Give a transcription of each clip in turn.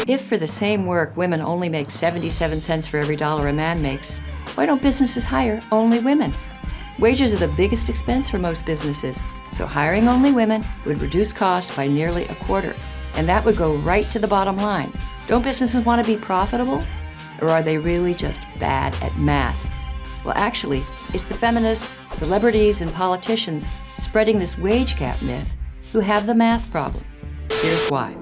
If for the same work women only make 77 cents for every dollar a man makes, why don't businesses hire only women? Wages are the biggest expense for most businesses, so hiring only women would reduce costs by nearly a quarter, and that would go right to the bottom line. Don't businesses want to be profitable? Or are they really just bad at math? Well, actually, it's the feminists, celebrities, and politicians spreading this wage gap myth who have the math problem. Here's why.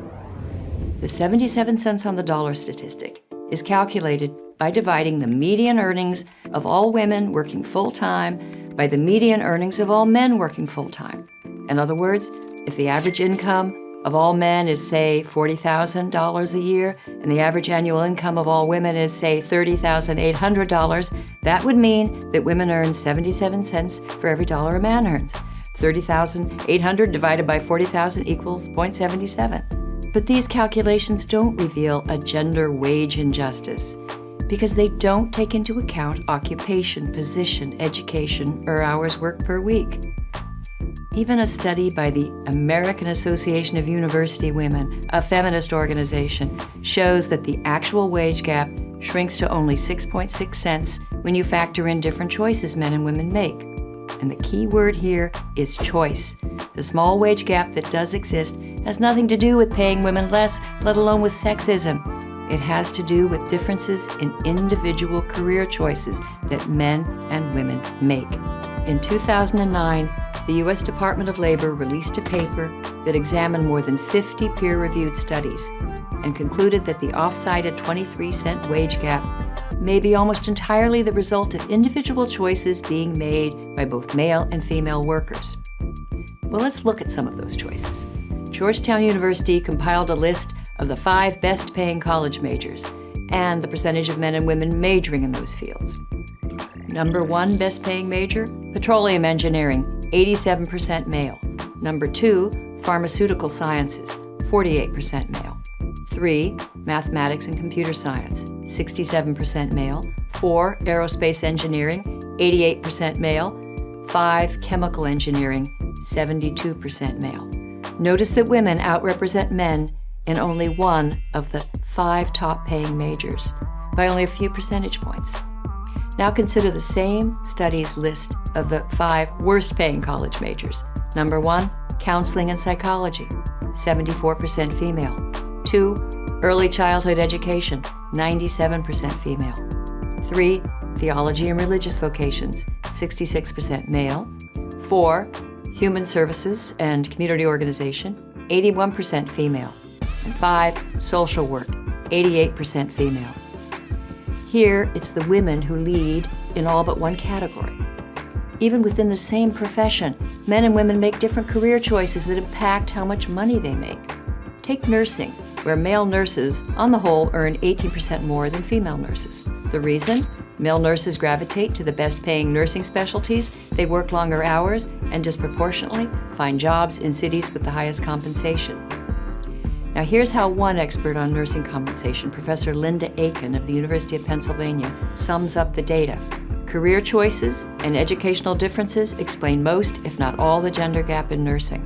The 77 cents on the dollar statistic is calculated by dividing the median earnings of all women working full-time by the median earnings of all men working full-time. In other words, if the average income of all men is, say, $40,000 a year, and the average annual income of all women is, say, $30,800, that would mean that women earn 77 cents for every dollar a man earns. 30,800 divided by 40,000 equals 0.77. But these calculations don't reveal a gender wage injustice because they don't take into account occupation, position, education, or hours worked per week. Even a study by the American Association of University Women, a feminist organization, shows that the actual wage gap shrinks to only 6.6 cents when you factor in different choices men and women make. And the key word here is choice. The small wage gap that does exist has nothing to do with paying women less, let alone with sexism. It has to do with differences in individual career choices that men and women make. In 2009, the U.S. Department of Labor released a paper that examined more than 50 peer-reviewed studies and concluded that the off-cited 23-cent wage gap may be almost entirely the result of individual choices being made by both male and female workers. Well, let's look at some of those choices. Georgetown University compiled a list of the 5 best-paying college majors and the percentage of men and women majoring in those fields. Number 1 best-paying major, petroleum engineering, 87% male. Number 2, pharmaceutical sciences, 48% male. 3, mathematics and computer science, 67% male. 4, aerospace engineering, 88% male. 5, chemical engineering, 72% male. Notice that women outrepresent men in only one of the 5 top-paying majors by only a few percentage points. Now consider the same study's list of the 5 worst-paying college majors. Number 1, counseling and psychology, 74% female. 2, early childhood education, 97% female. 3, theology and religious vocations, 66% male. 4, human services and community organization, 81% female. And 5, social work, 88% female. Here, it's the women who lead in all but one category. Even within the same profession, men and women make different career choices that impact how much money they make. Take nursing, where male nurses, on the whole, earn 18% more than female nurses. The reason? Male nurses gravitate to the best-paying nursing specialties, they work longer hours, and disproportionately find jobs in cities with the highest compensation. Now here's how one expert on nursing compensation, Professor Linda Aiken of the University of Pennsylvania, sums up the data. Career choices and educational differences explain most, if not all, the gender gap in nursing.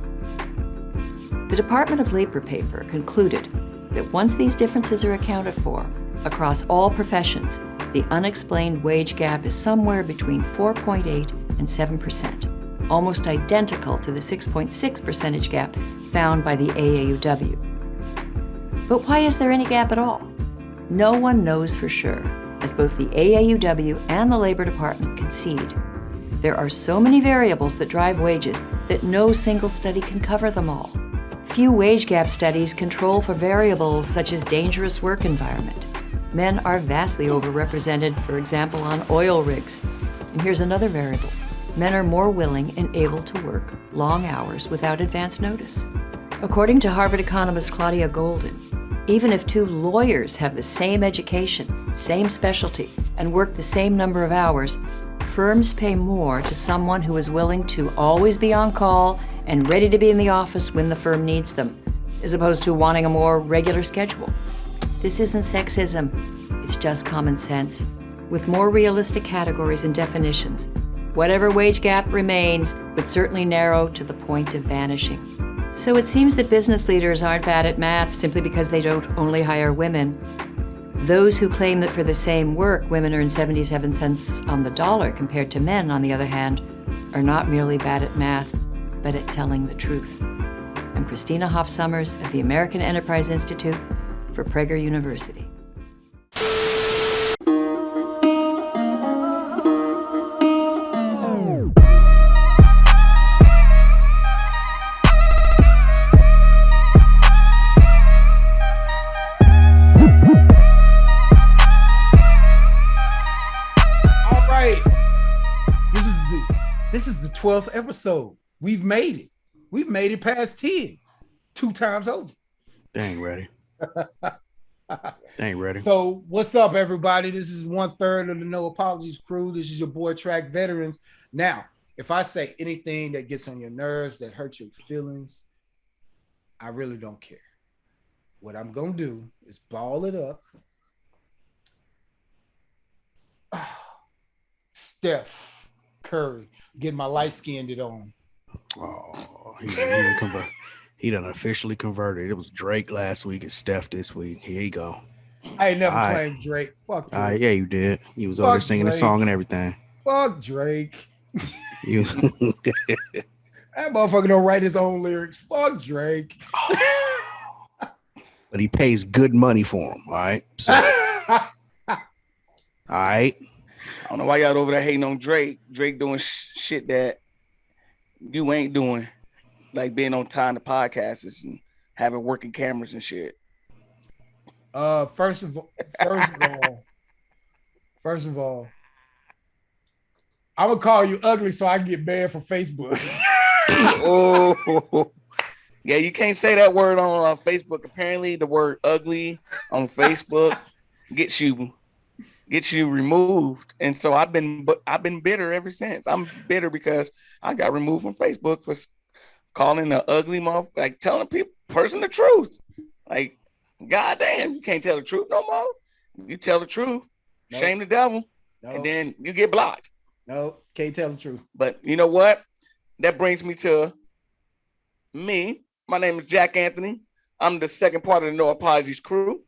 The Department of Labor paper concluded that once these differences are accounted for across all professions, the unexplained wage gap is somewhere between 4.8 and 7%, almost identical to the 6.6 percentage gap found by the AAUW. But why is there any gap at all? No one knows for sure, as both the AAUW and the Labor Department concede. There are so many variables that drive wages that no single study can cover them all. Few wage gap studies control for variables such as dangerous work environment. Men are vastly overrepresented, for example, on oil rigs. And here's another variable. Men are more willing and able to work long hours without advance notice. According to Harvard economist Claudia Golden, even if 2 lawyers have the same education, same specialty, and work the same number of hours, firms pay more to someone who is willing to always be on call and ready to be in the office when the firm needs them, as opposed to wanting a more regular schedule. This isn't sexism, it's just common sense. With more realistic categories and definitions, whatever wage gap remains would certainly narrow to the point of vanishing. So it seems that business leaders aren't bad at math simply because they don't only hire women. Those who claim that for the same work, women earn 77 cents on the dollar compared to men, on the other hand, are not merely bad at math, but at telling the truth. I'm Christina Hoff Sommers of the American Enterprise Institute for Prager University. This is the 12th episode. We've made it. We've made it past 10, 2 times over. Dang ready. Dang ready. So what's up, everybody? This is 1/3 of the No Apologies crew. This is your boy Track Veterans. Now, if I say anything that gets on your nerves, that hurts your feelings, I really don't care. What I'm going to do is ball it up. Steph Curry, getting my light-skinned it on. Oh, he done officially converted. It was Drake last week. It's Steph this week. Here you go. I ain't never claimed Drake. Fuck Drake. Yeah, you did. You was over there singing the song and everything. Fuck Drake. That motherfucker don't write his own lyrics. Fuck Drake. But he pays good money for them. All right. So, all right. I don't know why y'all over there hating on Drake. Drake doing shit that you ain't doing, like being on time to podcasts and having working cameras and shit. First of all, I'm gonna call you ugly so I can get banned from Facebook. Oh, yeah, you can't say that word on Facebook. Apparently, the word ugly on Facebook gets you removed, and so I've been bitter ever since. I'm bitter because I got removed from Facebook for calling an ugly motherfucker, like telling person the truth. Like, goddamn, you can't tell the truth no more. You tell the truth, nope. Shame the devil, nope. And then you get blocked. No, can't tell the truth. But you know what? That brings me to me. My name is Jack Anthony. I'm the second part of the No Apologies crew,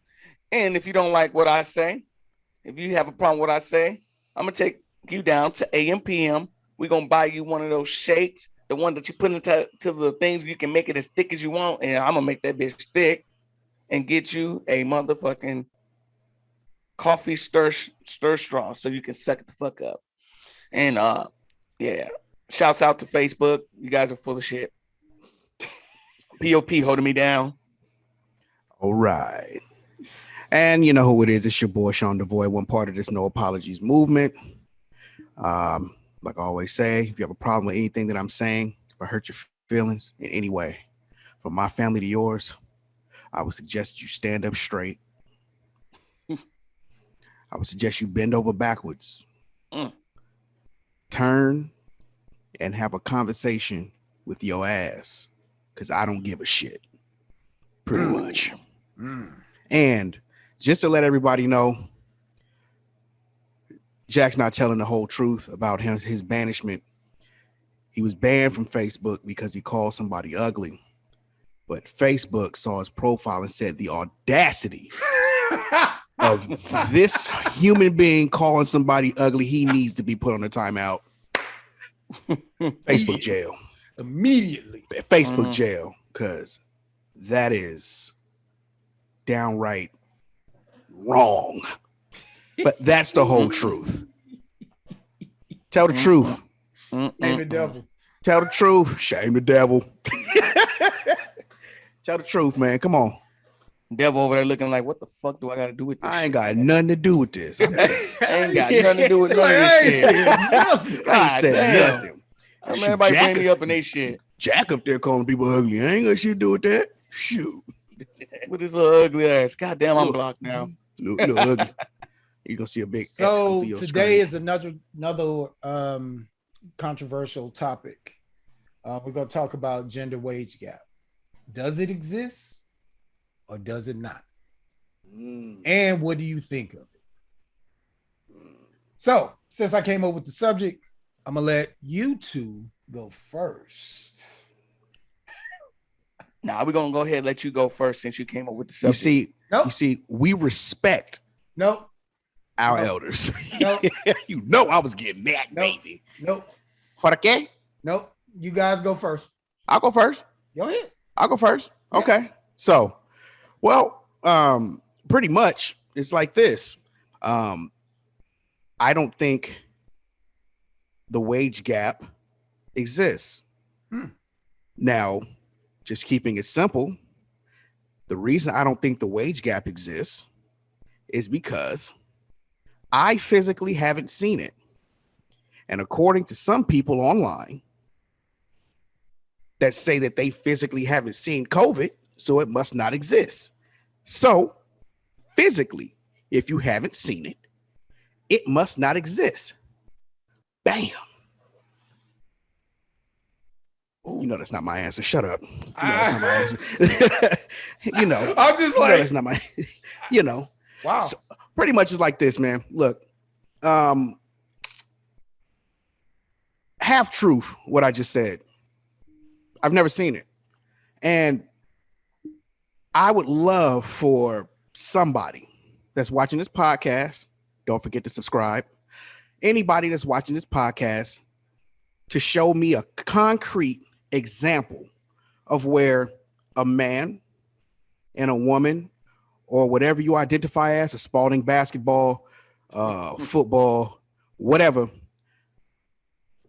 and if you don't like what I say, if you have a problem with what I say, I'm going to take you down to AM/PM. We're going to buy you one of those shakes, the one that you put into the things you can make it as thick as you want, and I'm going to make that bitch thick and get you a motherfucking coffee stir straw so you can suck it the fuck up. And, yeah, shouts out to Facebook. You guys are full of shit. POP holding me down. All right. And you know who it is. It's your boy, Sean DeVoy, one part of this No Apologies movement. Like I always say, if you have a problem with anything that I'm saying, if I hurt your feelings in any way, from my family to yours, I would suggest you stand up straight. I would suggest you bend over backwards. Turn and have a conversation with your ass, because I don't give a shit. Pretty much. And just to let everybody know, Jack's not telling the whole truth about his banishment. He was banned from Facebook because he called somebody ugly. But Facebook saw his profile and said the audacity of this human being calling somebody ugly, he needs to be put on a timeout. Facebook jail. Immediately. Facebook jail, because that is downright wrong. But that's the whole truth. Tell the truth. Shame the devil. Tell the truth. Shame the devil. Tell the truth, man. Come on. Devil over there looking like, what the fuck do I got to do with this? I ain't got nothing to do with this. I ain't got nothing to do with none of this shit. I ain't said nothing. Everybody bring me up in they shit. Jack up there calling people ugly. I ain't got shit to do with that. Shoot. With his little ugly ass. Goddamn, I'm blocked now. Look ugly. You're gonna see a big. So today is another controversial topic. We're gonna talk about gender wage gap. Does it exist or does it not? And what do you think of it? So since I came up with the subject, I'm gonna let you two go first. Nah, we're gonna go ahead and let you go first since you came up with the You subject. see, we respect Nope. our Nope. elders. Nope. You know I was getting that, Nope. baby. Nope. ¿Por qué? Nope. You guys go first. I'll go first. Go ahead. I'll go first. Yeah. Okay. So, well, pretty much it's like this. I don't think the wage gap exists. Now, just keeping it simple, the reason I don't think the wage gap exists is because I physically haven't seen it. And according to some people online that say that they physically haven't seen COVID, so it must not exist. So physically, if you haven't seen it, it must not exist. Bam. You know that's not my answer. Shut up. You know that's not my answer. You know. I'm just You know like, that's not my. You know. wow. So pretty much it's like this, man. Look, half truth what I just said. I've never seen it, and I would love for somebody that's watching this podcast. Don't forget to subscribe. Anybody that's watching this podcast to show me a concrete example of where a man and a woman, or whatever you identify as, a Spalding basketball, football, whatever,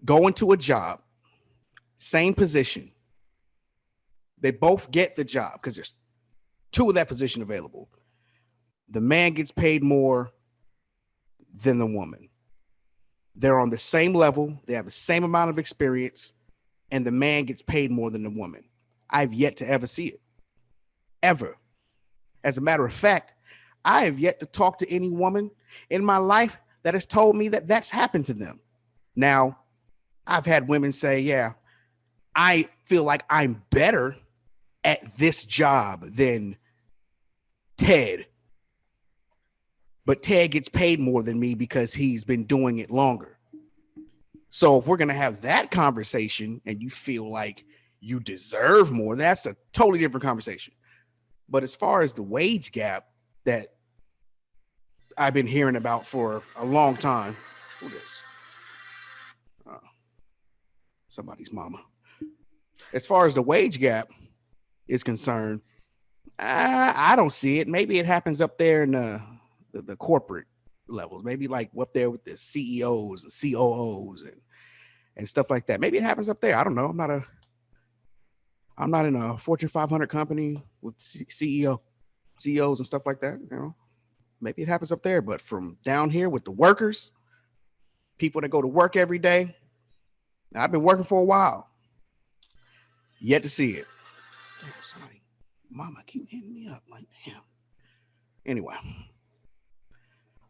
go into a job, same position. They both get the job because there's two of that position available. The man gets paid more than the woman. They're on the same level. They have the same amount of experience, and the man gets paid more than the woman. I've yet to ever see it. Ever. As a matter of fact, I have yet to talk to any woman in my life that has told me that that's happened to them. Now, I've had women say, yeah, I feel like I'm better at this job than Ted. But Ted gets paid more than me because he's been doing it longer. So if we're going to have that conversation and you feel like you deserve more, that's a totally different conversation. But as far as the wage gap that I've been hearing about for a long time, who this? Somebody's mama. As far as the wage gap is concerned, I don't see it. Maybe it happens up there in the corporate levels, maybe like up there with the CEOs and COOs and stuff like that. Maybe it happens up there. I don't know. I'm not in a Fortune 500 company with CEOs and stuff like that. You know, maybe it happens up there, but from down here with the workers, people that go to work every day, I've been working for a while. Yet to see it. Damn, somebody, mama keep hitting me up like, damn. Anyway.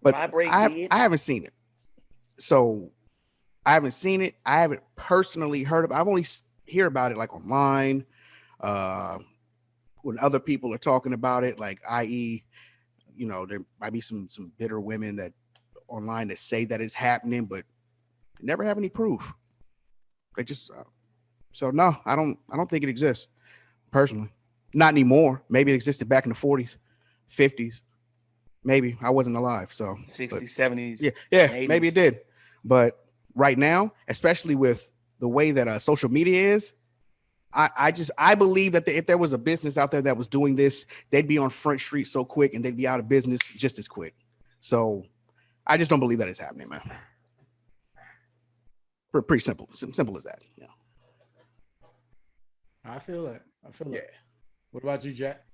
But I haven't seen it. So I haven't seen it. I haven't personally heard of it. I've only hear about it like online, when other people are talking about it, like i.e., you know, there might be some bitter women that online that say that it's happening, but never have any proof. They just so no, I don't think it exists personally. Not anymore. Maybe it existed back in the 40s, 50s. Maybe I wasn't alive. So 60s, but, 70s. Yeah, 80s. Maybe it did. But right now, especially with the way that social media is, I believe that if there was a business out there that was doing this, they'd be on Front Street so quick and they'd be out of business just as quick. So I just don't believe that it's happening, man. Pretty simple. Simple as that. Yeah. I feel that. Yeah. What about you, Jack?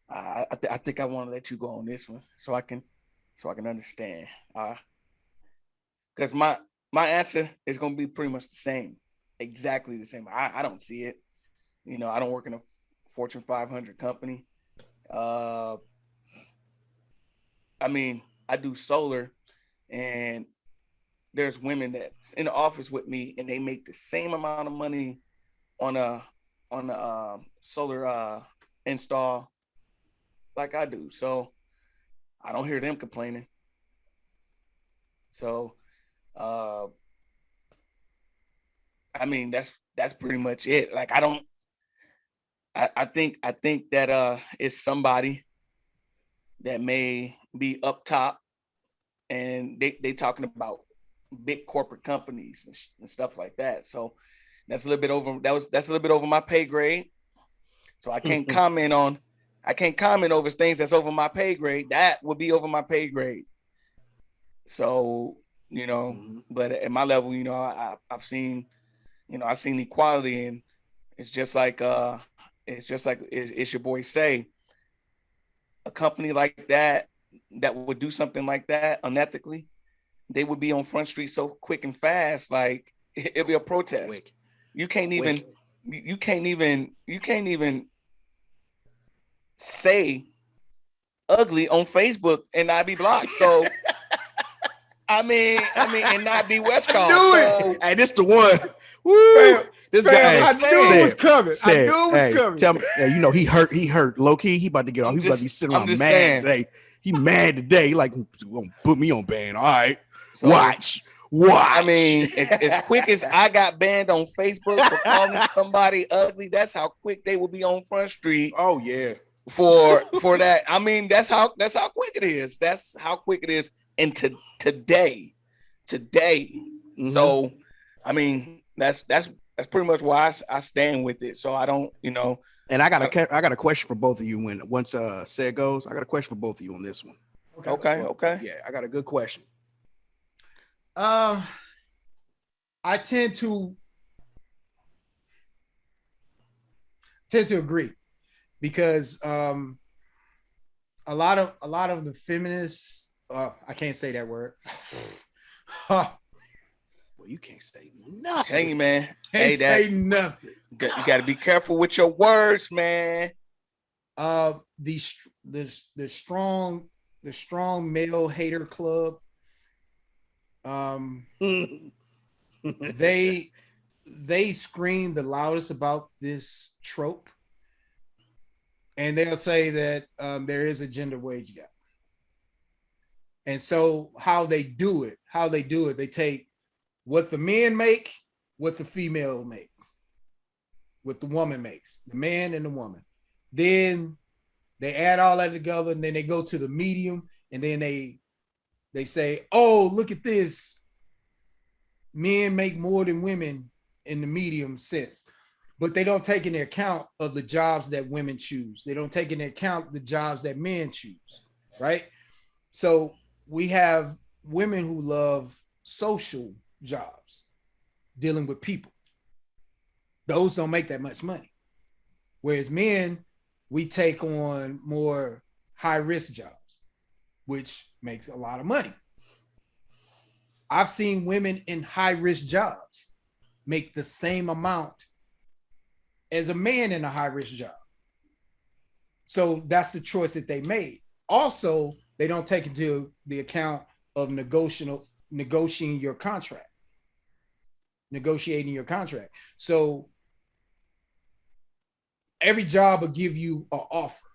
I think I want to let you go on this one so I can understand. Because my answer is going to be pretty much the same, exactly the same. I don't see it. You know, I don't work in a Fortune 500 company. I mean, I do solar, and there's women that's in the office with me, and they make the same amount of money on a solar install like I do. So I don't hear them complaining. So I mean, that's pretty much it. Like I don't I think that it's somebody that may be up top, and they talking about big corporate companies and stuff like that. So that's a little bit over. That's a little bit over my pay grade. So I can't comment over things that's over my pay grade. That would be over my pay grade. So but at my level, I've seen, I've seen equality, and it's just like it's your boy say, a company like that would do something like that unethically, they would be on Front Street so quick and fast, like it'll be a protest. Quick. You can't even say ugly on Facebook and not be blocked. So I mean, and not be West Coast. So, hey, this the one. Woo! This guy, I knew it was coming. I knew it was coming. Tell me, he hurt. Low key, he about to get off. He about to be sitting around mad today. He mad today. He like, gonna put me on ban. All right, so, watch. I mean, as quick as I got banned on Facebook for calling somebody ugly, that's how quick they will be on Front Street. Oh yeah, for that. I mean, that's how quick it is. That's how quick it is. And today. Mm-hmm. So, I mean, that's pretty much why I stand with it. So I don't, And I got a question for both of you. Once said goes, I got a question for both of you on this one. Okay. Yeah, I got a good question. I tend to agree, because a lot of the feminists, I can't say that word. Well, you can't say nothing. Tell you, man. Can't say nothing. You got to be careful with your words, man. The strong male hater club. They scream the loudest about this trope, and they'll say that there is a gender wage gap. And so how they do it, they take what the men make, what the female makes, what the woman makes, the man and the woman. Then they add all that together, and then they go to the medium, and then they say, oh, look at this. Men make more than women in the medium sense. But they don't take into account of the jobs that women choose. They don't take into account the jobs that men choose, right? So we have women who love social jobs, dealing with people. Those don't make that much money. Whereas men, we take on more high-risk jobs, which makes a lot of money. I've seen women in high-risk jobs make the same amount as a man in a high-risk job. So that's the choice that they made. Also, they don't take into the account of negotiating your contract. So every job will give you an offer.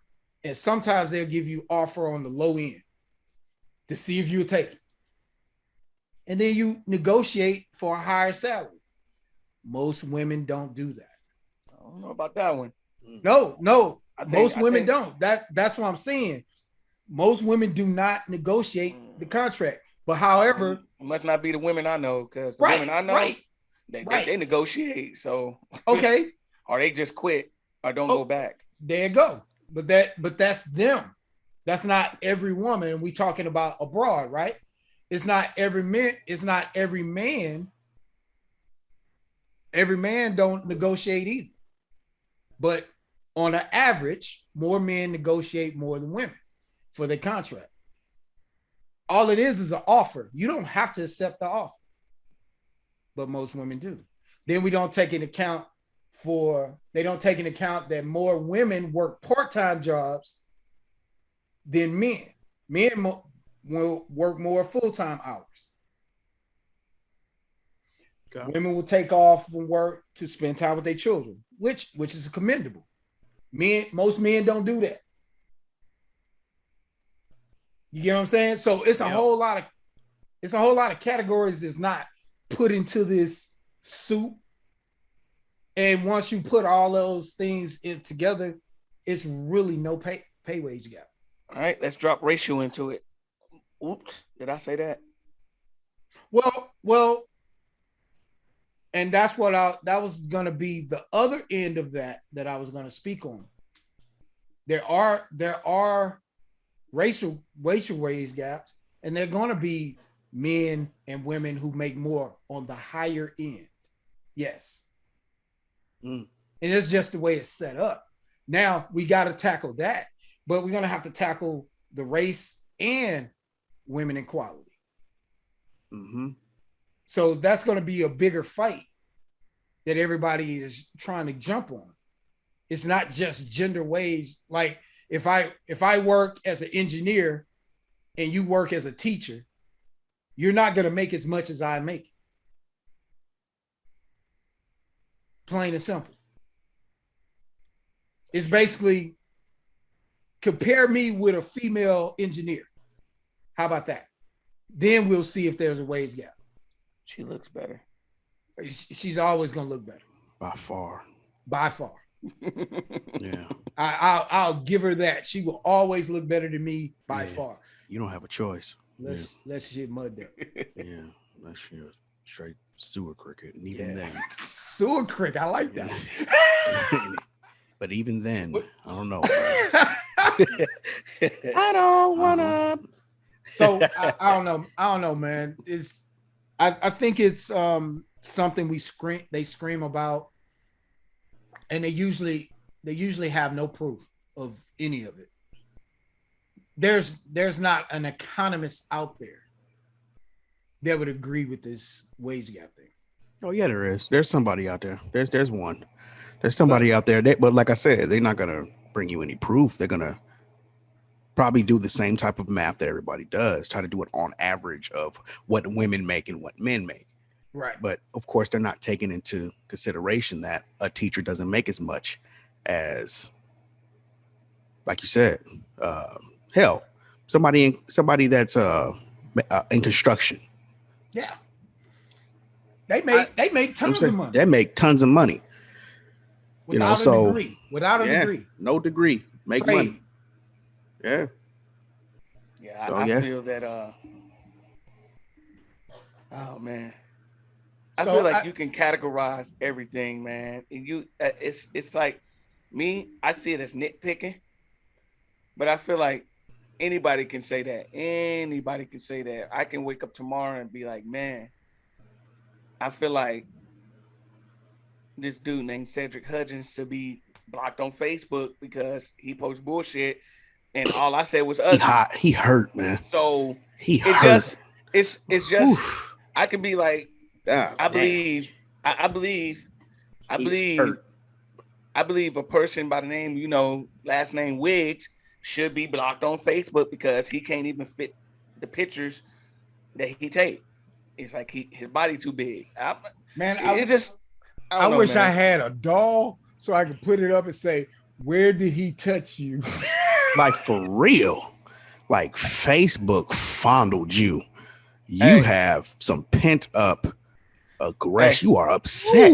And sometimes they'll give you offer on the low end to see if you'll take it. And then you negotiate for a higher salary. Most women don't do that. I don't know about that one. No. Most women don't. That's what I'm saying. Most women do not negotiate the contract. But however, it must not be the women I know, because the women I know, they negotiate. So okay, or they just quit or don't go back. There you go. But that's them. That's not every woman. And we talking about abroad, right? It's not every man. It's not every man. Every man don't negotiate either. But on an average, more men negotiate more than women for their contract. All it is an offer. You don't have to accept the offer. But most women do. Then we don't take into account that more women work part-time jobs than men. Men will work more full-time hours. Okay. Women will take off from work to spend time with their children, which is commendable. Most men don't do that. You get what I'm saying? So it's a whole lot of categories that's not put into this soup. And once you put all those things in together, it's really no pay wage gap. All right, let's drop ratio into it. Oops, did I say that? Well, and that's what that was gonna be the other end of that I was gonna speak on. There are racial wage gaps, and they're gonna be men and women who make more on the higher end. Yes. And it's just the way it's set up. Now we got to tackle that, but we're gonna have to tackle the race and women equality. So that's going to be a bigger fight that everybody is trying to jump on. It's not just gender wage. Like if I work as an engineer and you work as a teacher, you're not going to make as much as I make. Plain and simple. It's basically compare me with a female engineer. How about that? Then we'll see if there's a wage gap. She looks better. She's always going to look better. By far. Yeah. I'll give her that. She will always look better than me by far. You don't have a choice. Let's shit mud there. Yeah. That's straight sewer cricket. And even then. Sewer cricket. I like that. But even then, I don't know. I don't wanna. So I don't know, man. I think it's something they scream about, and they usually have no proof of any of it. There's not an economist out there that would agree with this wage gap thing. Oh yeah, there is. There's somebody out there. There's one. There's somebody out there. But like I said, they're not gonna bring you any proof. They're gonna probably do the same type of math that everybody does. Try to do it on average of what women make and what men make. Right. But of course, they're not taking into consideration that a teacher doesn't make as much as, like you said, hell, somebody that's in construction. Yeah. They make tons of money. They make tons of money. Without a degree. Without a degree. No degree. Make money. Yeah. Yeah, So, I feel that oh man. I feel like you can categorize everything, man. And it's like me, I see it as nitpicking, but I feel like anybody can say that. Anybody can say that. I can wake up tomorrow and be like, man, I feel like this dude named Cedric Hudgens should be blocked on Facebook because he posts bullshit, and all I said was ugly. He hurt, man. So it's just Oof. I can be like, I believe a person by the name, last name Wiggs should be blocked on Facebook because he can't even fit the pictures that he take. It's like his body too big. I wish I had a doll so I could put it up and say, "Where did he touch you?" Like for real. Like Facebook fondled you. You have some pent up aggression. You are upset.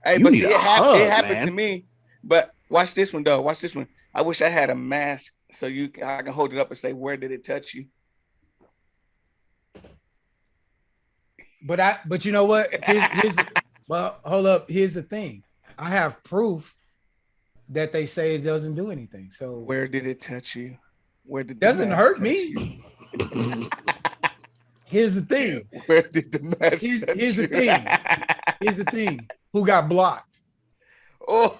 Hey, but see, it happened to me. But watch this one though. Watch this one. I wish I had a mask so I can hold it up and say, "Where did it touch you?" But you know what? Well, hold up. Here's the thing. I have proof that they say it doesn't do anything. So where did it touch you? Where did it doesn't hurt me? Here's the thing. Where did the mask touch here's the thing. Here's the thing. Who got blocked? Oh.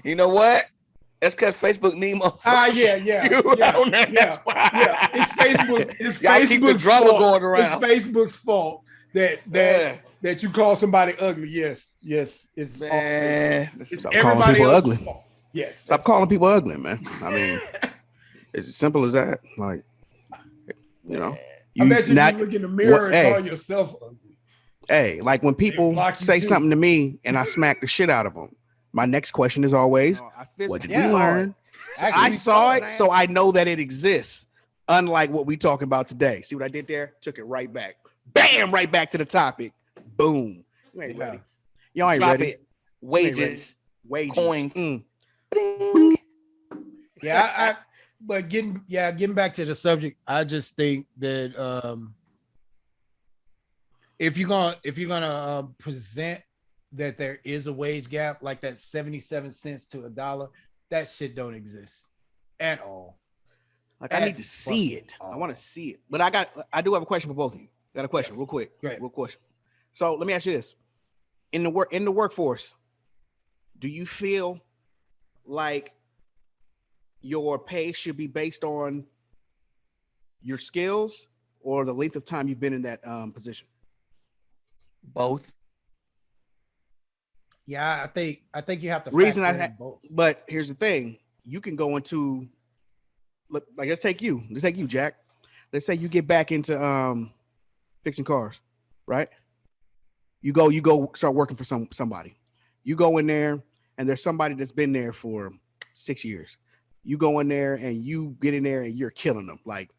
You know what? That's because Facebook need more. Yeah. It's Facebook. It's Facebook's drama fault. Going around. It's Facebook's fault that you call somebody ugly. Yes. It's Stop calling people ugly. Fault. Yes. Stop calling people ugly, man. I mean, it's as simple as that. Like, I bet you look in the mirror and call yourself ugly. Hey, like when people say something to me and I smack the shit out of them, my next question is always, what did we learn? I saw it, so I know that it exists. Unlike what we talking about today. See what I did there? Took it right back. Bam! Right back to the topic. Boom. You ain't ready. Y'all ain't drop ready. it. Wages, Wages. coins. Yeah, but getting back to the subject, I just think that if you're gonna present that there is a wage gap, like that 77 cents to $1, that shit don't exist at all. Like, I need to see it. I want to see it. But I do have a question for both of you. I got a question, real quick. Great. Real question. So let me ask you this: in the workforce, do you feel like your pay should be based on your skills or the length of time you've been in that position? Both. Yeah, I think you have to Reason factor in both. But here's the thing: you can go into, like, let's take you, Jack. Let's say you get back into fixing cars, right? You go start working for somebody. You go in there and there's somebody that's been there for 6 years. You go in there and you get in there and you're killing them. Like,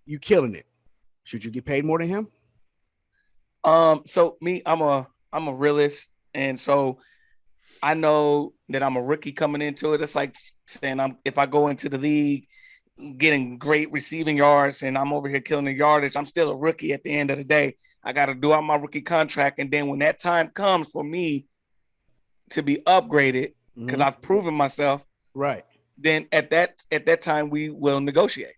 you killing it. Should you get paid more than him? So me, I'm a realist, and so I know that I'm a rookie coming into it. It's like saying if I go into the league getting great receiving yards and I'm over here killing the yardage, I'm still a rookie at the end of the day. I got to do out my rookie contract, and then when that time comes for me to be upgraded, because I've proven myself, right? Then at that time we will negotiate,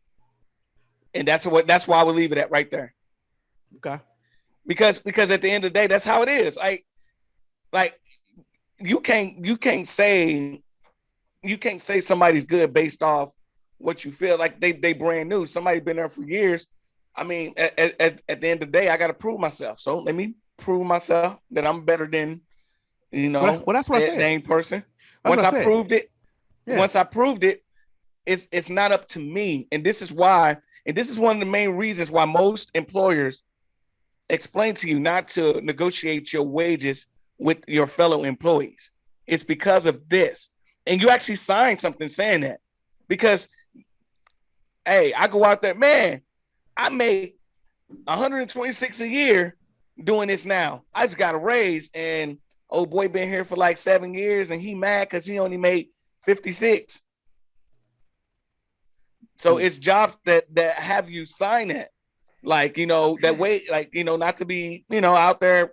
and that's why I would leave it at right there. Okay. Because at the end of the day, that's how it is. Like you can't say somebody's good based off what you feel like they brand new. Somebody's been there for years. I mean, at the end of the day, I got to prove myself. So let me prove myself that I'm better than, well, that's what I said. Dang person. Once I proved it, it's not up to me. And this is why, and this is one of the main reasons why most employers explain to you not to negotiate your wages with your fellow employees. It's because of this. And you actually sign something saying that. Because, hey, I go out there, man, I make 126 a year doing this now. I just got a raise, and old boy been here for like 7 years, and he mad because he only made 56. So it's jobs that have you sign it. Like, that way, like, not to be, out there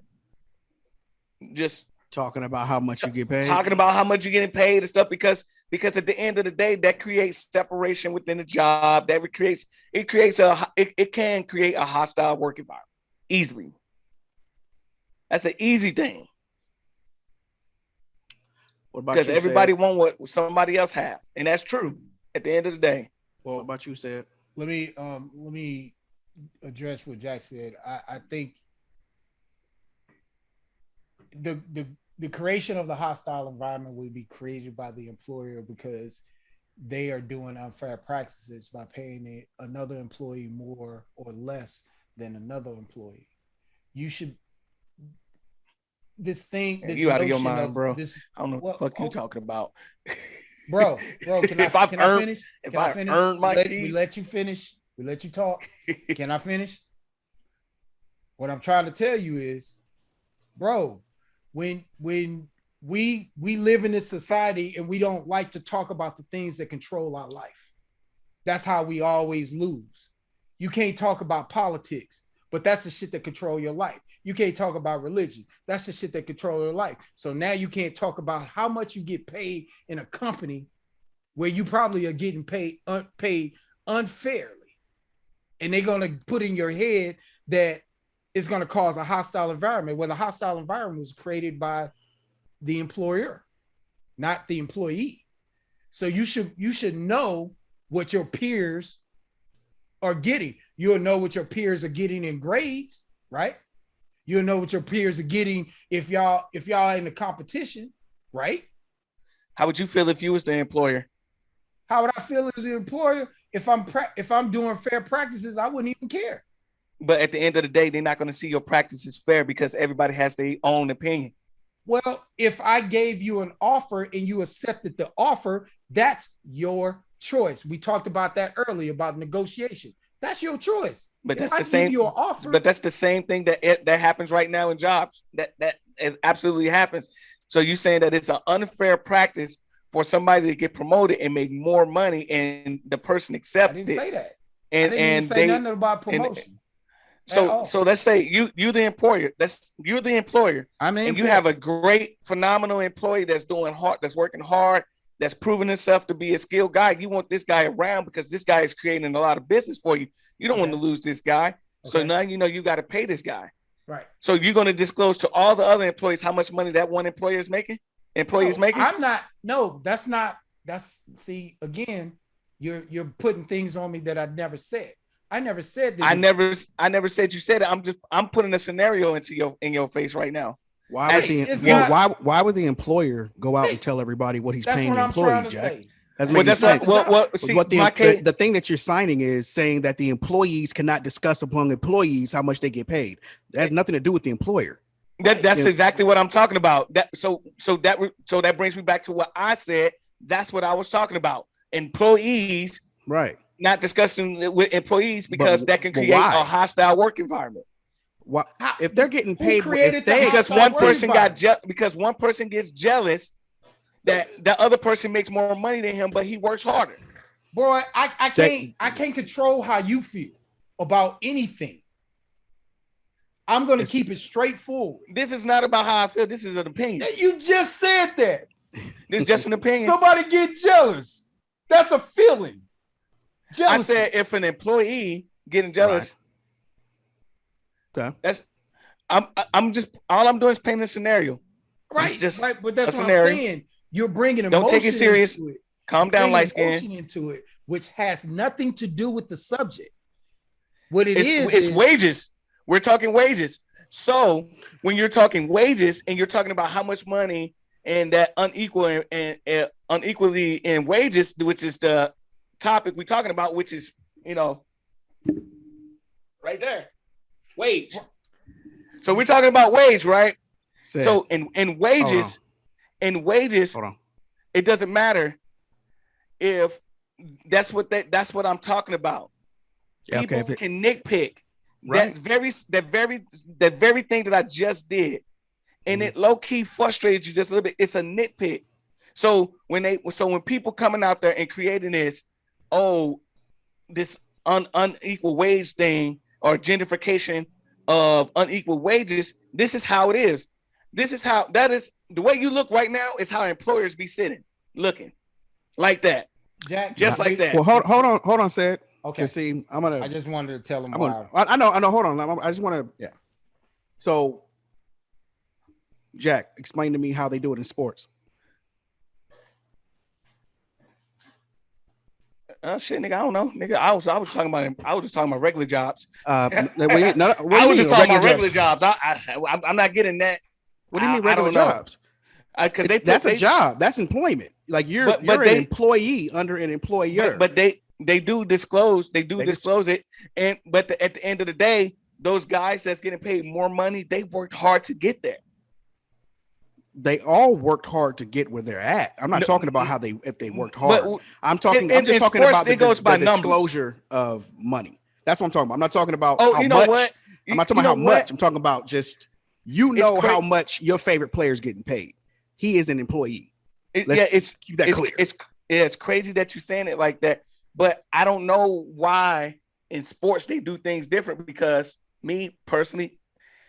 just talking about how much you get paid, talking about how much you're getting paid and stuff, because at the end of the day, that creates separation within the job. It can create a hostile work environment easily. That's an easy thing. Because everybody want what somebody else have, and that's true at the end of the day. Well, what about you, said? Let me address what Jack said. I think the creation of the hostile environment will be created by the employer because they are doing unfair practices by paying another employee more or less than another employee. You should you out of your mind, bro. I don't know what the fuck you talking about. Bro, can I finish? If I earned my key, we let you finish. We let you talk. Can I finish? What I'm trying to tell you is, bro, when we live in this society and we don't like to talk about the things that control our life. That's how we always lose. You can't talk about politics, but that's the shit that control your life. You can't talk about religion. That's the shit that control your life. So now you can't talk about how much you get paid in a company where you probably are getting paid unfairly. And they're going to put in your head that it's going to cause a hostile environment. Well, the hostile environment was created by the employer, not the employee. So you should know what your peers are getting. You'll know what your peers are getting in grades, right? You'll know what your peers are getting if y'all in the competition, right? How would you feel if you was the employer? How would I feel as the employer? If I'm doing fair practices, I wouldn't even care. But at the end of the day, they're not going to see your practices fair because everybody has their own opinion. Well, if I gave you an offer and you accepted the offer, that's your choice. We talked about that earlier about negotiation. That's your choice. But that's the same. Give you an offer, but that's the same thing that happens right now in jobs. That it absolutely happens. So you saying that it's an unfair practice for somebody to get promoted and make more money, and the person I accepted didn't it, say that. I and didn't even and say they nothing about and promotion. so let's say you the employer. You're the employer, I'm the and you employer. have a great, phenomenal employee that's doing hard, that's working hard, that's proven himself to be a skilled guy. You want this guy around because this guy is creating a lot of business for you. You don't want to lose this guy. So now you know you got to pay this guy. Right. So you're going to disclose to all the other employees how much money that one employer is making? I'm not. No, that's not. That's see again. You're putting things on me that I never said. I never said that. I never said you said it. I'm putting a scenario in your face right now. Why would the employer go out and tell everybody what he's paying the employee, Jack? That's making sense. The thing that you're signing is saying that the employees cannot discuss among employees how much they get paid. That has nothing to do with the employer. That's exactly what I'm talking about. So that brings me back to what I said. That's what I was talking about. Employees, right? Not discussing with employees because that can create a hostile work environment. What if they're getting paid? Because one person gets jealous that the other person makes more money than him, but he works harder. Boy, I can't control how you feel about anything. I'm going to keep it straightforward. This is not about how I feel. This is an opinion. You just said that. This is just an opinion. Somebody get jealous. That's a feeling. Jealousy. I said if an employee getting jealous, okay. That's I'm just all I'm doing is painting a scenario. Right, just right. But that's what scenario. I'm saying. You're bringing emotion. Don't take it serious. Into it. Calm down, light skin. Into it, which has nothing to do with the subject. What it's wages. We're talking wages. So when you're talking wages and you're talking about how much money and that unequally in wages, which is the topic we're talking about, which is right there, wage. So we're talking about wage, right? So in wages, hold on. It doesn't matter if that's what I'm talking about. Yeah, people can nitpick. Right. That very thing that I just did, and it low key frustrated you just a little bit. It's a nitpick. So when people coming out there and creating this unequal wage thing or gentrification of unequal wages, this is how it is. This is how that is. The way you look right now is how employers be sitting, looking like that, Jack. Just like that. Well, hold on, Sid. Okay. See, I just wanted to tell him why. I know. Hold on. I just want to. Yeah. So, Jack, explain to me how they do it in sports. Shit, nigga, I don't know, nigga. I was talking about. I was just talking about regular jobs. I was just talking about regular jobs. I'm not getting that. What do you mean regular jobs? Because that's a job. That's employment. Like you're an employee under an employer. But they do disclose. They disclose it. And at the end of the day, those guys that's getting paid more money, they worked hard to get there. They all worked hard to get where they're at. I'm not talking about if they worked hard. I'm just talking about the disclosure of money. That's what I'm talking about. I'm not talking about how much. I'm not talking about how much. I'm talking about just how much your favorite player is getting paid. He is an employee. Keep that clear. It's crazy that you're saying it like that, but I don't know why in sports they do things different, because me personally,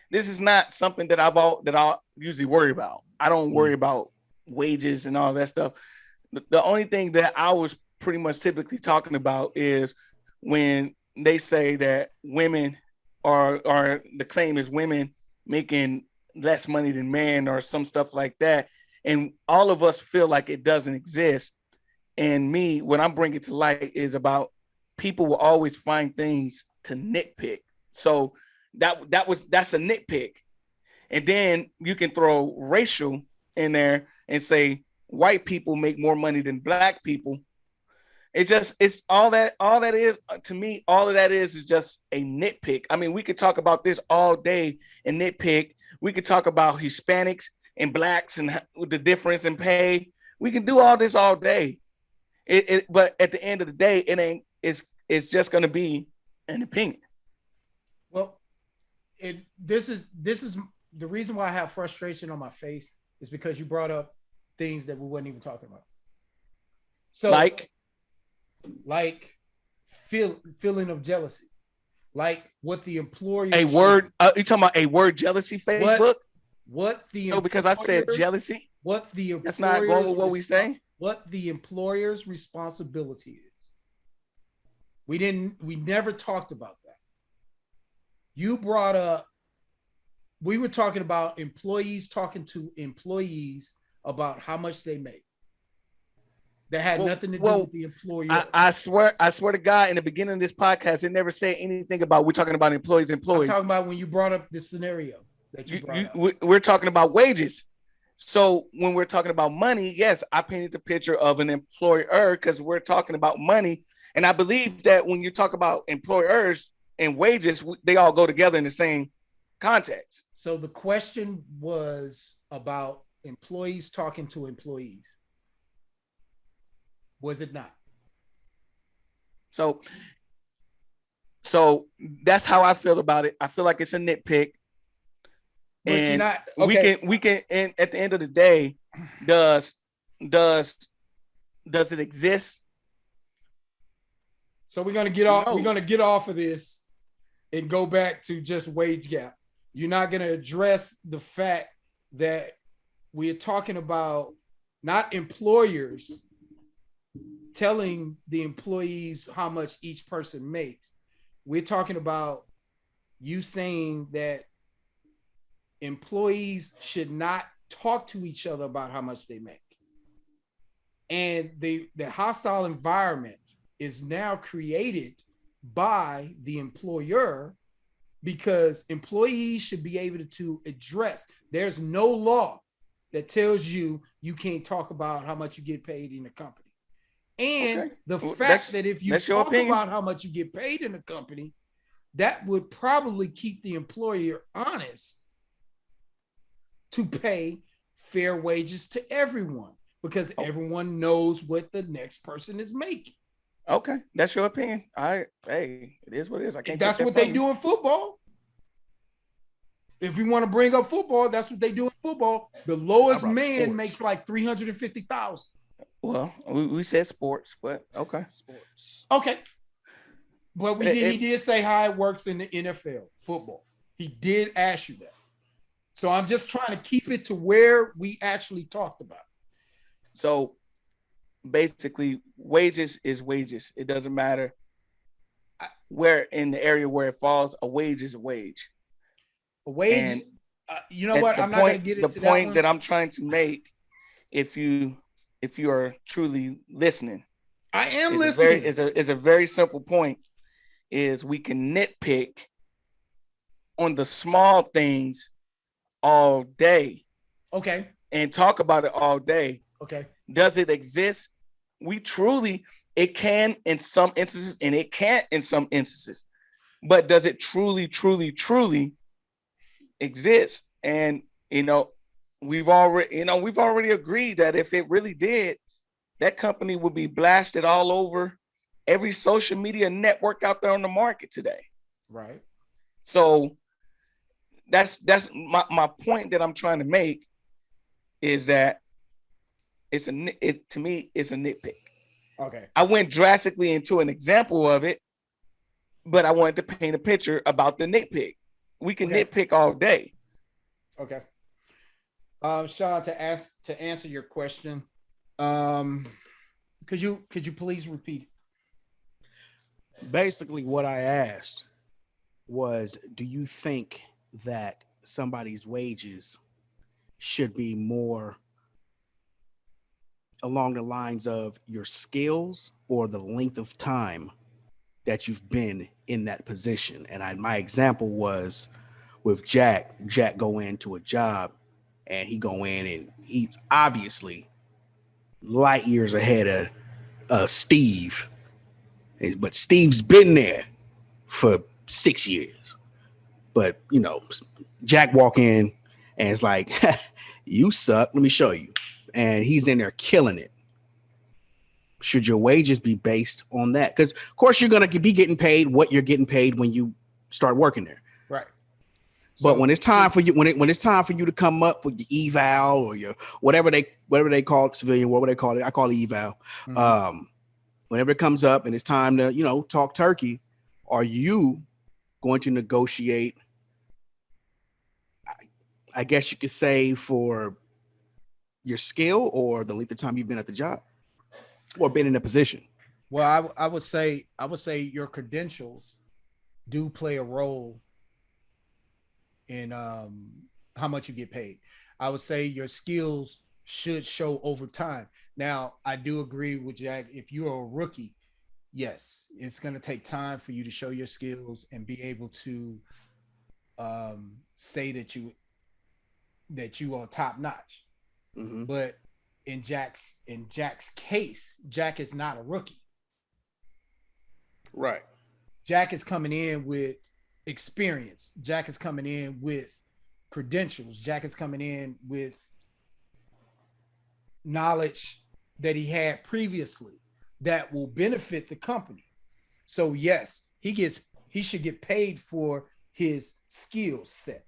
this is not something that I usually worry about. I don't worry about wages and all that stuff. The only thing that I was pretty much typically talking about is when they say that women or the claim is women making less money than men or some stuff like that. And all of us feel like it doesn't exist. And me, what I'm bringing to light is about people will always find things to nitpick. So that's a nitpick. And then you can throw racial in there and say white people make more money than black people. It's all that is to me. All of that is just a nitpick. I mean, we could talk about this all day and nitpick. We could talk about Hispanics and blacks and the difference in pay. We can do all this all day. But at the end of the day, it's just going to be an opinion. Well, this is the reason why I have frustration on my face is because you brought up things that we weren't even talking about. So like feeling of jealousy, like what the employer a word. You talking about a word jealousy? Facebook. What the because I said jealousy. What the that's not going with what we say. What the employer's responsibility is. We never talked about that. You brought up. We were talking about employees talking to employees about how much they make. That had nothing to do with the employer. I swear to God, in the beginning of this podcast, it never said anything about we're talking about employees. I'm talking about when you brought up this scenario that you brought up. We're talking about wages. So when we're talking about money, yes, I painted the picture of an employer because we're talking about money. And I believe that when you talk about employers and wages, they all go together in the same context. So the question was about employees talking to employees. Was it not? So that's how I feel about it. I feel like it's a nitpick. But and you're not, okay. we can and at the end of the day, does it exist? So we're gonna get off. We're gonna get off of this and go back to just wage gap. You're not gonna address the fact that we're talking about not employers telling the employees how much each person makes. We're talking about you saying that employees should not talk to each other about how much they make. And the hostile environment is now created by the employer because employees should be able to address. There's no law that tells you you can't talk about how much you get paid in a company. And the fact that if you talk about how much you get paid in a company, that would probably keep the employer honest to pay fair wages to everyone because everyone knows what the next person is making. Okay, that's your opinion. Hey, it is what it is. I can't. That's what they do in football. If you want to bring up football, that's what they do in football. The lowest man makes like $350,000. Well, we said sports, but okay. Sports. Okay. But he did say how it works in the NFL football. He did ask you that. So I'm just trying to keep it to where we actually talked about. So basically, wages is wages. It doesn't matter where in the area where it falls, a wage is a wage. A wage, you know what? I'm not going to get into that. The point that I'm trying to make, if you are truly listening, I am listening. It's a very simple point. Is we can nitpick on the small things all day. Okay. And talk about it all day. Okay. Does it exist? It can in some instances, and it can't in some instances. But does it truly exist? And we've already agreed that if it really did, that company would be blasted all over every social media network out there on the market today. Right. So that's my point that I'm trying to make is that to me it's a nitpick. Okay. I went drastically into an example of it, but I wanted to paint a picture about the nitpick. We can nitpick all day. Okay. Sean, to answer your question, could you please repeat? Basically, what I asked was, do you think that somebody's wages should be more along the lines of your skills or the length of time that you've been in that position? And my example was with Jack go into a job and he go in and he's obviously light years ahead of Steve, but Steve's been there for 6 years. But Jack walk in and it's like, you suck, let me show you. And he's in there killing it. Should your wages be based on that? Because of course you're gonna be getting paid what you're getting paid when you start working there. Right. But when it's time for you, when it's time for you to come up for your eval or your whatever they call it, civilian, whatever they call it, I call it eval. Mhm. Whenever it comes up and it's time to, talk turkey, are you going to negotiate? I guess you could say for your skill or the length of time you've been at the job or been in a position. Well, I would say your credentials do play a role in how much you get paid. I would say your skills should show over time. Now, I do agree with Jack. If you're a rookie, yes, it's going to take time for you to show your skills and be able to say that you are top notch. Mm-hmm. But in Jack's case, Jack is not a rookie. Right. Jack is coming in with experience. Jack is coming in with credentials. Jack is coming in with knowledge that he had previously that will benefit the company. So yes, he should get paid for his skill set.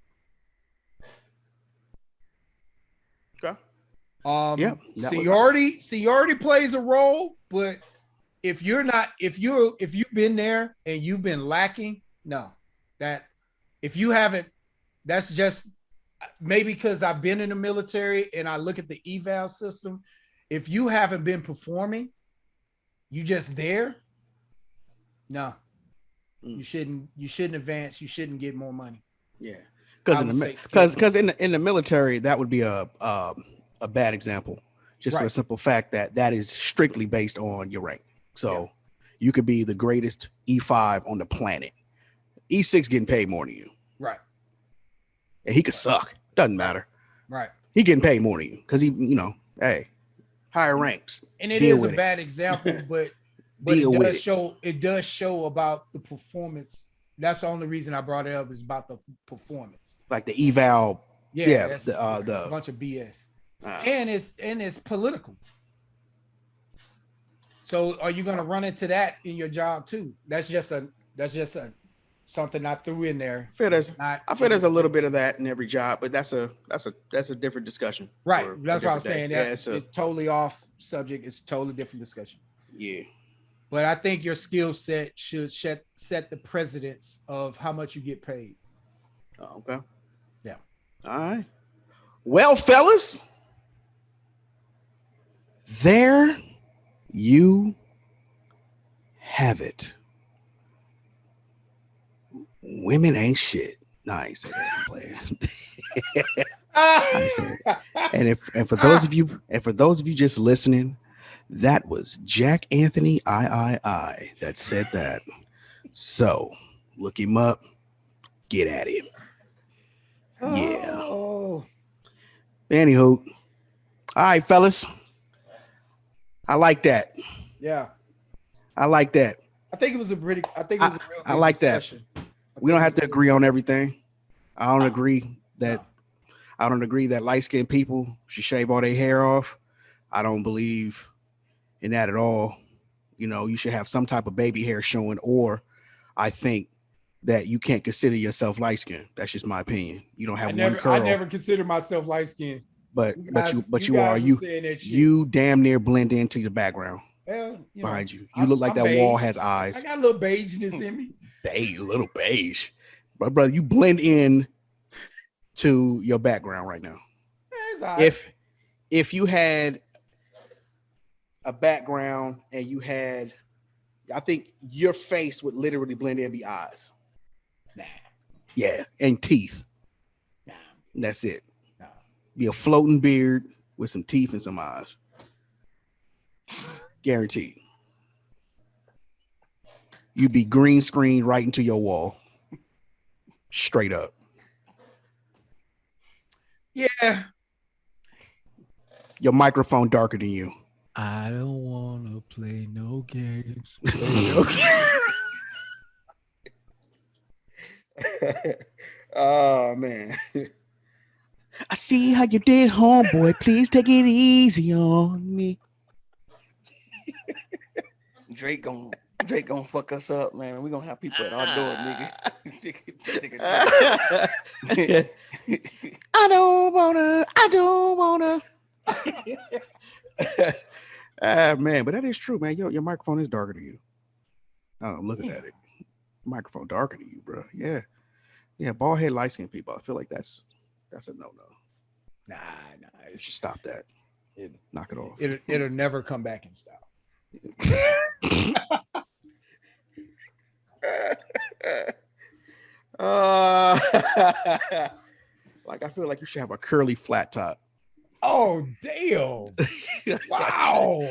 Okay. Seniority plays a role, but if you've been there and you've been lacking, no. That if you haven't, that's just maybe because I've been in the military and I look at the eval system. If you haven't been performing, you just there. No, you shouldn't advance. You shouldn't get more money. Yeah, because in the military that would be a bad example, just for the simple fact that is strictly based on your rank. So you could be the greatest E5 on the planet. E6 getting paid more than you. Right. And he could suck. Doesn't matter. Right. He getting paid more than you because he, hey, higher ranks. And it is a bad example, but it does show about the performance. That's the only reason I brought it up is about the performance. Like the eval. That's a bunch of BS. And it's political. So are you going to run into that in your job too? That's just something I threw in there. I feel there's a little bit of that in every job, but that's a different discussion. Right. That's what I was saying. It's totally off subject. It's a totally different discussion. Yeah. But I think your skill set should set the precedence of how much you get paid. Oh, okay. Yeah. All right. Well, fellas, there you have it. Women ain't shit. Nah, I ain't say that. I'm playing. I ain't say it. And for those of you just listening, that was Jack Anthony I that said that. So look him up, get at him. Yeah. Oh. Anywho, all right, fellas. I like that. Yeah. I like that. I think it was a real I like discussion. That. We don't have to agree on everything. I don't agree that light-skinned people should shave all their hair off. I don't believe in that at all. You should have some type of baby hair showing, or I think that you can't consider yourself light-skinned. That's just my opinion. You don't have one curl. I never consider myself light-skinned. But you are. You damn near blend into the background. Well, behind you. You look like that beige. Wall has eyes. I got a little beigeness in me. Little beige. But brother, you blend in to your background right now. Right. If you had a background and you had, I think your face would literally blend in and be eyes. Nah. Yeah, and teeth. Nah. That's it. Nah. Be a floating beard with some teeth and some eyes. Guaranteed. You'd be green screened right into your wall. Straight up. Yeah. Your microphone darker than you. I don't want to play no games. Oh, man. I see how you did, homeboy. Please take it easy on me. Drake gone. Drake gonna fuck us up, man. We gonna have people at our door, nigga. I don't wanna. Man, but that is true, man. Your microphone is darker than you. I'm looking at it. Microphone darker than you, bro. Yeah. Bald head, light skinned people. I feel like that's a no. Nah. You should stop that. Knock it off. It'll never come back in style. Like I feel like you should have a curly flat top. Oh damn! Wow!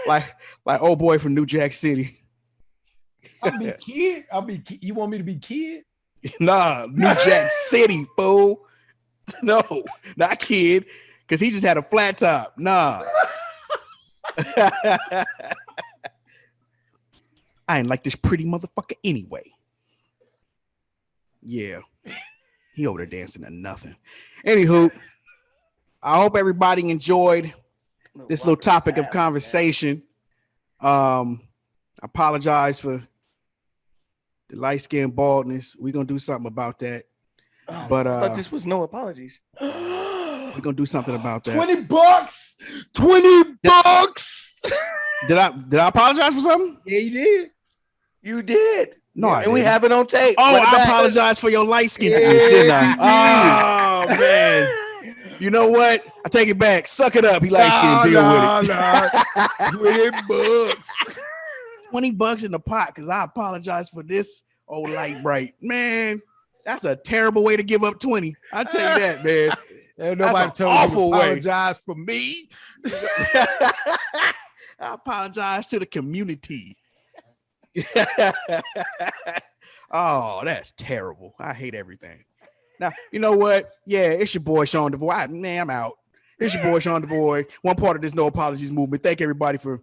like old boy from New Jack City. I'll be kid. You want me to be kid? Nah, New Jack City, fool. No, not kid, because he just had a flat top. Nah. I ain't like this pretty motherfucker anyway. Yeah. He over there dancing to nothing. Anywho, I hope everybody enjoyed this little topic of conversation. I apologize for the light skin baldness. We're gonna do something about that. But I thought this was no apologies. we're gonna do something about that. $20. $20. Did I apologize for something? Yeah, you did. You did. No, I and we didn't. have it on tape. Oh, Run it I back. apologize for your light skin, Yeah, didn't I? you Oh man. You know what? I take it back. Suck it up. He light skin. Deal with it. $20. $20 in the pot because I apologize for this old light bright. Man, that's a terrible way to give up 20. I tell you that, man. Ain't That's nobody an told awful you to way. apologize for me. I apologize to the community. Oh, that's terrible. I hate everything. Now, you know what? Yeah, it's your boy Sean DeVoy. Man, I'm out. It's your boy Sean DeVoy. One part of this No Apologies movement. Thank everybody for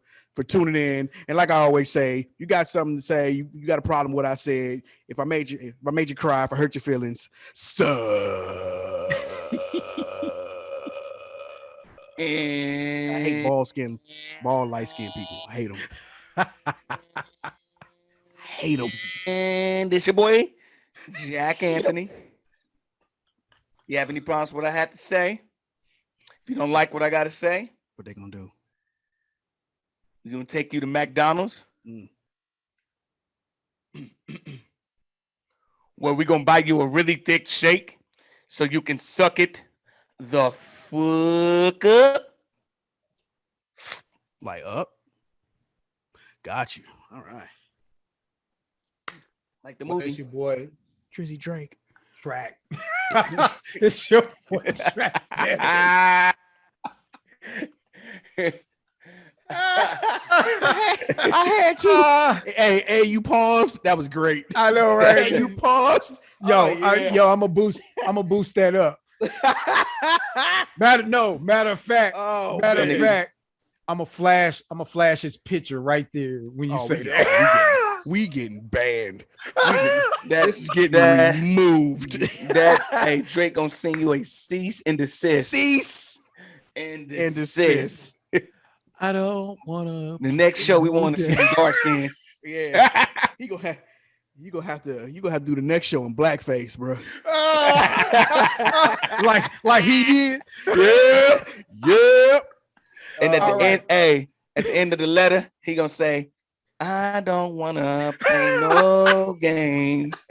tuning in. And like I always say, you got something to say, you got a problem with what I said. If I made you cry, if I hurt your feelings, I hate bald light skin people. I hate them. Hate them. And this your boy, Jack Anthony. You have any problems with what I had to say? If you don't like what I got to say, What they gonna do? we're going to take you to McDonald's. Where we're going to buy you a really thick shake so you can suck it the fuck up. Like up? Got you. All right. Like the Well, movie. it's your boy Drizzy Drake. Track. It's your boy Track. I had to. Hey, you paused. That was great. I know, right? Hey, you paused. Yo, Oh, yeah. I'm gonna boost that up. Matter of fact, Oh, matter man. of fact, I'm a flash his picture right there when you say we that. we getting banned. This is getting removed. Hey, Drake gonna send you a cease and desist. Cease and and desist. desist. I don't wanna. The next show we want to see you dark skin. Yeah, you gonna have to do the next show in blackface, bro. like he did. Yep. And at the All right. end, at the end of the letter, he gonna say, "I don't wanna play no games."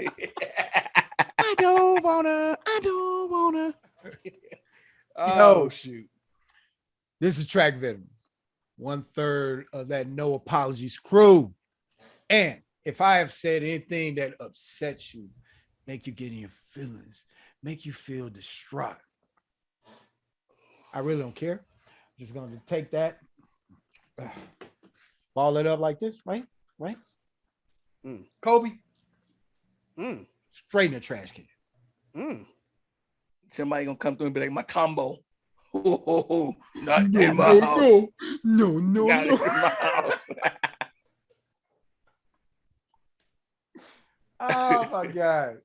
I don't wanna. Oh, shoot. This is Track Veterans, 1/3 of that No Apologies crew. And if I have said anything that upsets you, make you get in your feelings, make you feel distraught, I really don't care. I'm just going to take that, ball it up like this, right? Kobe, straight in the trash can. Somebody gonna come through and be like, "My Tombo, not in my house, No. not in my house." Oh my God.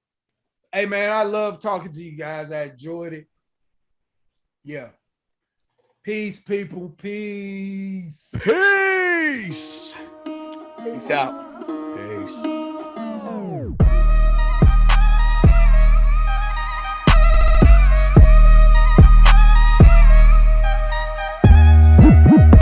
Hey man, I love talking to you guys. I enjoyed it. Yeah. Peace, people. Peace. Peace. Peace out. Peace.